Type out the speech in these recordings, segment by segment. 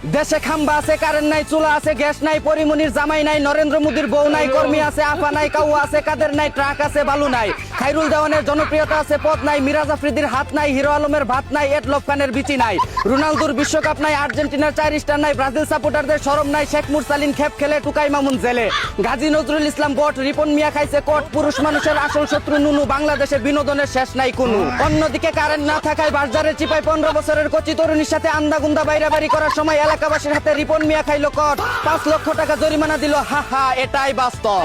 দেশে খাম্বা আছে, কারেন্ট নাই, চুলা আছে, গ্যাস নাই, পরিমনির জামাই নাই, নরেন্দ্র মোদীর বউ নাই, কর্মী আছে, আফা নাই, কাউয়া আছে, কাদের নাই, ট্রাক আছে, বালু নাই, খাইরুল দেওয়ানের জনপ্রিয়তা আছে, পদ নাই, মিরাজ আফ্রিদির হাত নাই, হিরো আলমের ভাত নাই, এডলফ খানের বিচি নাই, রোনালদোর বিশ্বকাপ নাই, আর্জেন্টিনার 4 স্টার নাই, ব্রাজিল সাপোর্টারদের শরম নাই, শেখ মুরসালিন খেপ খেলে, টুকাই মামুন জেলে, গাজী নজরুল ইসলাম বট, রিপন মিয়া খাইছে কোট, পুরুষ মানুষের আসল শত্রু নুনু, বাংলাদেশে বিনোদনের শেষ নাই কোনো। অন্যদিকে কারেন্ট না থাকায় বাজারের চিপায় 15 বছরের কচি তরুণীর সাথে আন্দাগুন্দা বাইরাবাড়ি করার সময় এলাকাবাসীর হাতে রিপন মিয়া খাইলো কট, 5 লক্ষ টাকা জরিমানা দিল, হা হা, এটাই বাস্তব।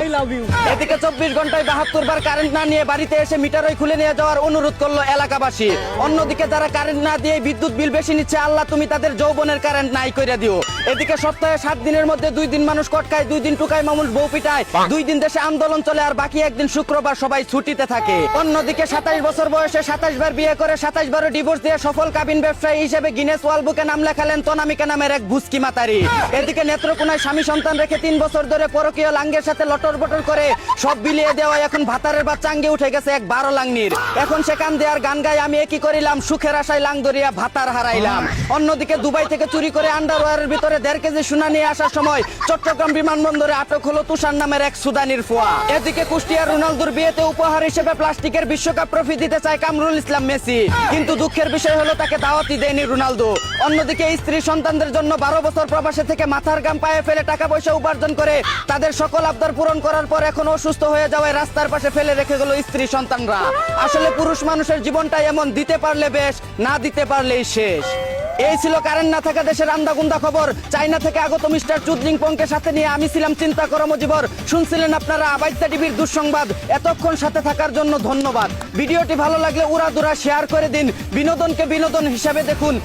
এদিকে 24 ঘন্টায় 72 বার কারেন্ট না নিয়ে বাড়িতে এসে মিটারই খুলে নিয়ে যাওয়ার অনুরোধ করলো এলাকাবাসী। অন্যদিকে যারা কারেন্ট না দিয়ে বিদ্যুৎ বিল বেশি নিচ্ছে, আল্লাহ তুমি তাদের যৌবনের কারেন্ট নাই করে দিও। এদিকে সপ্তাহে 7 দিনের মধ্যে 2 দিন মানুষ কটকায়, 2 দিন টুকাই মামুল বউ পিটায়, 2 দিন দেশে আন্দোলন চলে, আর বাকি একদিন শুক্রবার সবাই ছুটিতে থাকে। অন্যদিকে 27 বছর বয়সে 27 বার বিয়ে করে 27 বারও ডিভোর্স দিয়ে সফল কাবিন ব্যবসায়ী হিসেবে গিনেস ওয়ার্ল্ড বুকে নাম লেখালেন তনামিকা নামের এক ভুসকি মাতারি। এদিকে নেত্রকোনায় স্বামী সন্তান রেখে 3 বছর ধরে পরকীয় লাঙ্গের সাথে লটর বটর করে সব বিলিয়ে দেওয়া এখন ভাতারের বা চাঙ্গে উঠে গেছে এক 12 লাংনির। এখন সে কান দেয়ার গান গায়, আমি একই করিলাম, সুখের আশায় লাং ধরিয়া ভাতার হারাইলাম। অন্যদিকে দুবাই থেকে চুরি করে আন্ডারওয়্যারের ভিতরে 1.5 কেজি সোনা নিয়ে আসার সময় চট্টগ্রাম বিমানবন্দরে আটক হলো তুষার নামের এক সুদানির ফোয়া। এদিকে কুষ্টিয়ার রোনালদোর বিয়েতে উপহার হিসেবে প্লাস্টিকের বিশ্বকাপ ট্রফি দিতে চায় কামরুল ইসলাম মেসি, কিন্তু দুঃখের বিষয় হলো তাকে দাওয়াতই দেয়নি রোনালদো। অন্যদিকে স্ত্রী সন্তানদের জন্য 12 বছর প্রবাসে থেকে মাথার গাম পায়ে ফেলে টাকা পয়সা উপার্জন করে তাদের সকল আবদার পূরণ করার পর এখন অসুস্থ হয়ে যাওয়ায় রাস্তার পাশে ফেলে রেখে গেল স্ত্রী সন্তানরা। আসলে পুরুষ মানুষের জীবনটাই এমন, দিতে পারলে বেশ, না দিতে পারলেই শেষ। এই ছিল কারেন্ট না থাকা দেশের আন্দাগুন্দা খবর। চায়না থেকে আগত মিস্টার চুদলিং পংকে সাথে নিয়ে আমি ছিলাম চিন্তা করো মজিবর। শুনছিলেন আপনারা আবাইত্যা টিভির দুঃসংবাদ। এতক্ষণ সাথে থাকার জন্য ধন্যবাদ। ভিডিওটি ভালো লাগলে উড়াদুরা শেয়ার করে দিন, বিনোদনকে বিনোদন হিসাবে দেখুন।